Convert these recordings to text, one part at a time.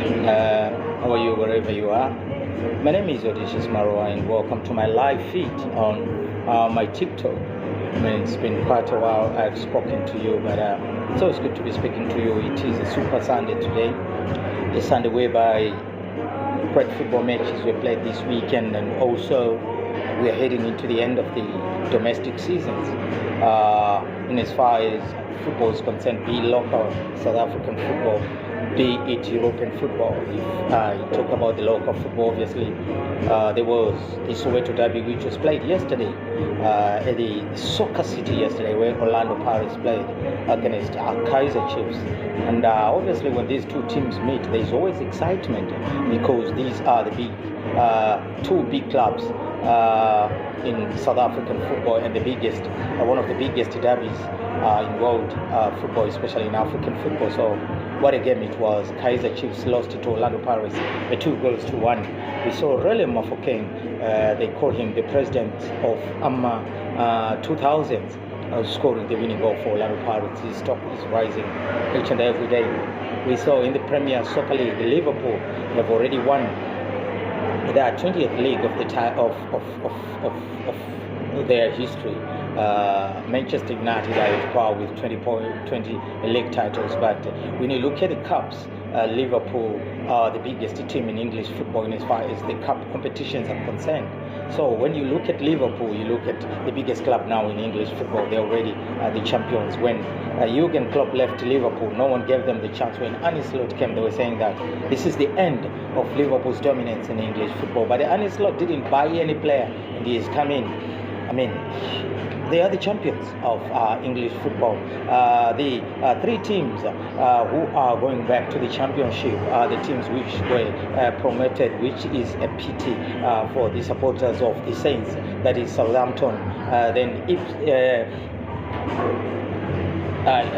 How are you wherever you are? My name is Odysseus Marwa and welcome to my live feed on my TikTok. It's been quite a while I've spoken to you, but it's always good to be speaking to you. It is a Super Sunday today, a Sunday whereby great football matches were played this weekend, and also we are heading into the end of the domestic seasons. In as far as football is concerned, be local South African football, be it European football. If I talk about the local football, obviously there was the Soweto derby which was played yesterday at the Soccer City yesterday, where Orlando Pirates played against Kaizer Chiefs. And obviously when these two teams meet, there's always excitement because these are the two big clubs in South African football, and the biggest, one of the biggest derbies in world football, especially in African football. So what a game it was. Kaizer Chiefs lost to Orlando Pirates 2-1. We saw Rele Mafokeng, they call him the president of AMA 2000s, scoring the winning goal for Orlando Pirates. His stock is rising each and every day. We saw in the Premier Soccer League, Liverpool have already won their 20th league of their history. Manchester United are at par with 20 league titles, but when you look at the cups, Liverpool are the biggest team in English football in as far as the cup competitions are concerned. So when you look at Liverpool, you look at the biggest club now in English football. They're already the champions. When Jurgen Klopp left Liverpool, no one gave them the chance. When Arne Slot came, they were saying that this is the end of Liverpool's dominance in English football. But Arne Slot didn't buy any player, and he has come in. I mean, they are the champions of English football. The three teams who are going back to the championship are the teams which were promoted, which is a pity for the supporters of the Saints. That is Southampton. Then if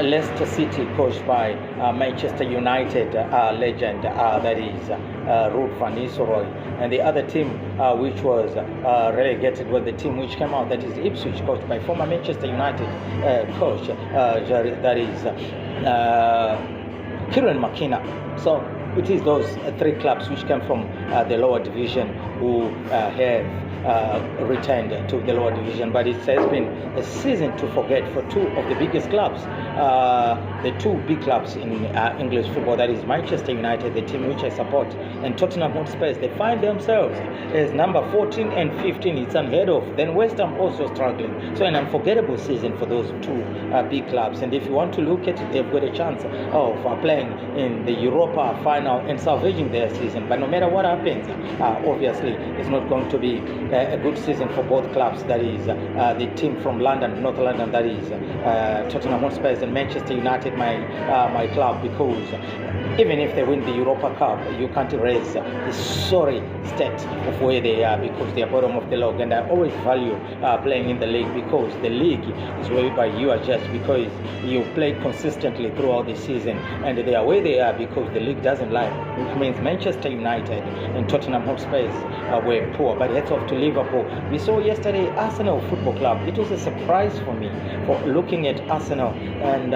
Leicester City, coached by Manchester United legend, that is Ruud van Nistelrooy, and the other team which was relegated was the team which came out, that is Ipswich, coached by former Manchester United coach, that is Kieran McKenna. So it is those three clubs which came from the lower division who have returned to the lower division. But it has been a season to forget for two of the biggest clubs, the two big clubs in English football, that is Manchester United, the team which I support, and Tottenham Hotspur. They find themselves as number 14 and 15. It's unheard of. Then West Ham also struggling. So an unforgettable season for those two big clubs. And if you want to look at it, they've got a chance of playing in the Europa final and salvaging their season. But no matter what happens, obviously it's not going to be a good season for both clubs. That is the team from London, North London, that is Tottenham Hotspur, and Manchester United, my club, because even if they win the Europa Cup, you can't erase the sorry state of where they are, because they are bottom of the league. And I always value playing in the league, because the league is whereby you are judged because you play consistently throughout the season, and they are where they are because the league doesn't lie, which means Manchester United and Tottenham Hotspur were poor. But heads off to Liverpool. We saw yesterday Arsenal Football Club. It was a surprise for me for looking at Arsenal, and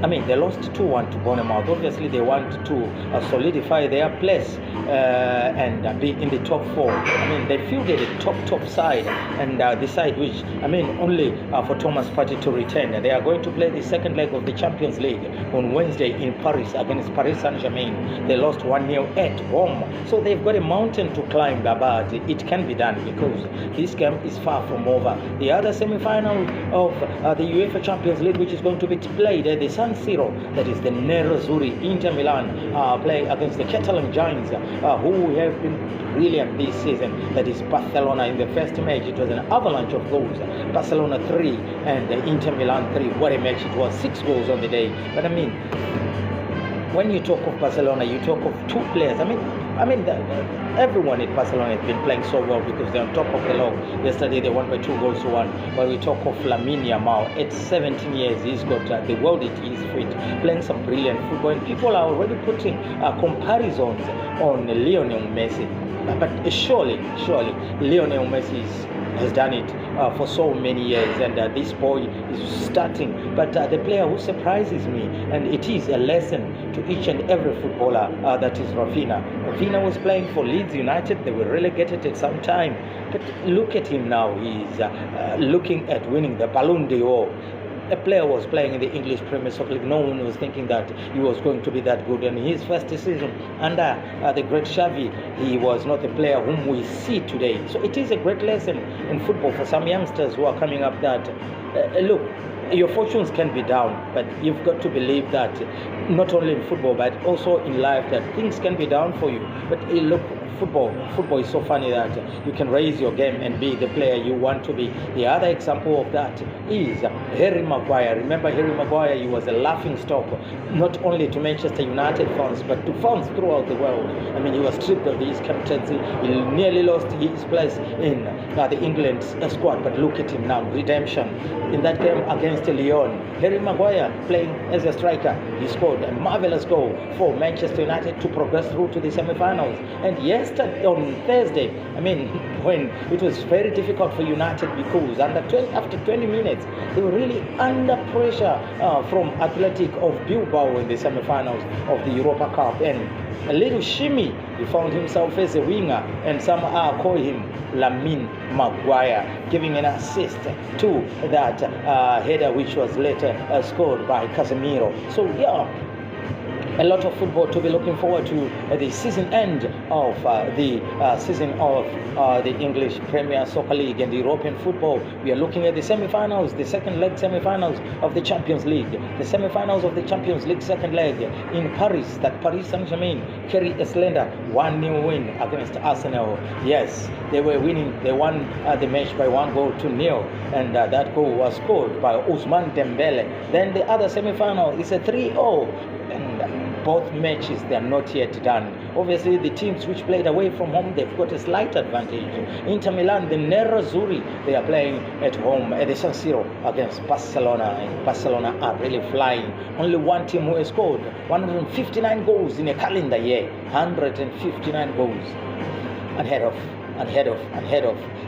I mean, they lost 2-1 to Bournemouth. Obviously, they want to solidify their place and be in the top four. I mean, they fielded a top side, and the side which, I mean, only for Thomas Partey to return. They are going to play the second leg of the Champions League on Wednesday in Paris against Paris Saint-Germain. They lost 1-0 at home. So they've got a mountain to climb, but it can be done because this game is far from over. The other semi-final of the UEFA Champions League, which is going to be played at the San Siro, that is the Nerazzurri, Inter Milan play against the Catalan Giants, who have been brilliant this season. That is Barcelona. In the first match, it was an avalanche of goals. Barcelona 3 and Inter Milan 3. What a match it was. 6 goals on the day. But I mean, when you talk of Barcelona, you talk of two players. I mean, everyone at Barcelona has been playing so well because they're on top of the league. Yesterday they won by 2-1. But we talk of Lamine Yamal. At 17 years, he's got the world at his feet, playing some brilliant football. And people are already putting comparisons on Lionel Messi. But surely, Lionel Messi is has done it for so many years, and this boy is starting. But the player who surprises me, and it is a lesson to each and every footballer, that is Rafinha. Rafinha was playing for Leeds United. They were relegated at some time, but look at him now. He's looking at winning the Ballon d'Or. A player was playing in the English Premier Soccer League. No one was thinking that he was going to be that good. And his first season under the great Xavi, he was not the player whom we see today. So it is a great lesson in football for some youngsters who are coming up that, look, your fortunes can be down, but you've got to believe that not only in football, but also in life, that things can be down for you. But look, football is so funny that you can raise your game and be the player you want to be. The other example of that is Harry Maguire. Remember Harry Maguire? He was a laughing stock, not only to Manchester United fans, but to fans throughout the world. I mean, he was stripped of his captaincy. He nearly lost his place in the England squad, but look at him now, redemption. In that game against Lyon, Harry Maguire playing as a striker, he scored a marvelous goal for Manchester United to progress through to the semi-finals. And yesterday, on Thursday, I mean, when it was very difficult for United, because after 20 minutes, they were really under pressure from Athletic of Bilbao in the semi-finals of the Europa Cup. And a little shimmy, he found himself as a winger, and some call him Lamine Maguire, giving an assist to that header, which was later scored by Casemiro. So yeah, a lot of football to be looking forward to at the season end of the season of the English Premier Soccer League and the European football. We are looking at the semi-finals, the second leg semi-finals of the Champions League, the semi-finals of the Champions League second leg in Paris. That Paris Saint-Germain carry a slender 1-0 win against Arsenal. Yes, they were winning. They won the match by 1-0, and that goal was scored by Ousmane Dembele. Then the other semi-final is a 3-0. And both matches, they are not yet done. Obviously, the teams which played away from home, they've got a slight advantage. Inter Milan, the Nerazzurri, they are playing at home at the San Siro against Barcelona, and Barcelona are really flying. Only one team who has scored 159 goals in a calendar year. 159 goals ahead of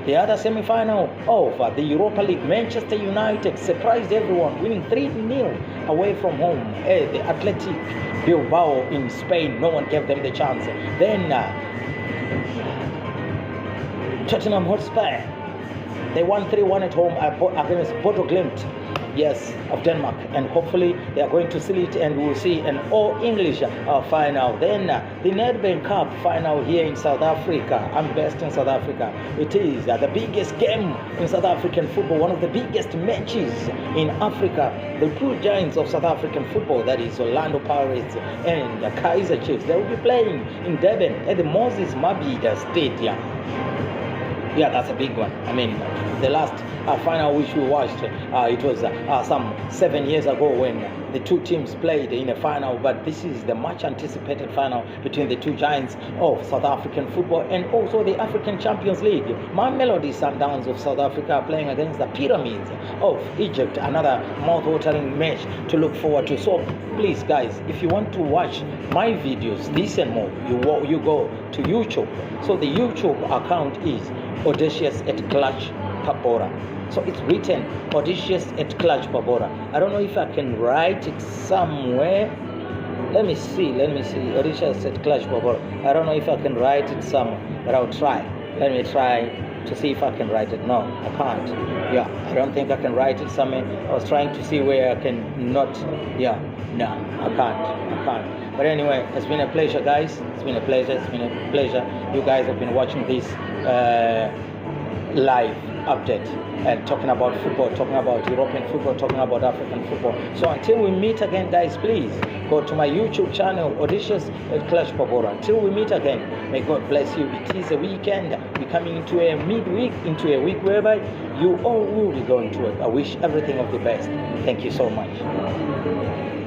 the other semi-final of the Europa League.Ch United surprised everyone, winning 3-0 away from home at the Athletic Bilbao in Spain. No one gave them the chance. Then Tottenham Hotspur, they won 3-1 at home against Bodo Glimt, yes, of Denmark, and hopefully they are going to seal it, and we'll see an all-English final. Then the Nedbank Cup final here in South Africa. I'm based in South Africa. It is the biggest game in South African football, one of the biggest matches in Africa. The two giants of South African football, that is Orlando Pirates and the Kaizer Chiefs, they will be playing in Durban at the Moses Mabhida Stadium. Yeah, that's a big one. I mean, the last final which we watched, it was some 7 years ago when the two teams played in a final, but this is the much anticipated final between the two giants of South African football and also the African Champions League. Mamelodi Sundowns of South Africa are playing against the Pyramids of Egypt, another mouth-watering match to look forward to. So please guys, if you want to watch my videos, this and more, you go to YouTube. So the YouTube account is Audacious at klutchpabhora. So it's written Audacious at klutchpabhora. I don't know if I can write it somewhere. Let me see. Audacious at klutchpabhora. I don't know if I can write it somewhere, but I'll try. Let me try to see if I can write it. No, I can't. Yeah, I don't think I can write it somewhere. I was trying to see where I can not. Yeah, no, I can't. But anyway, it's been a pleasure, guys. It's been a pleasure. You guys have been watching this live update and talking about football, talking about European football, talking about African football. So until we meet again, guys, please go to my YouTube channel, Audacious at klutchpabhora. Until we meet again, may God bless you. It is a weekend. We're coming into a midweek, into a week whereby you all will be going to work. I wish everything of the best. Thank you so much.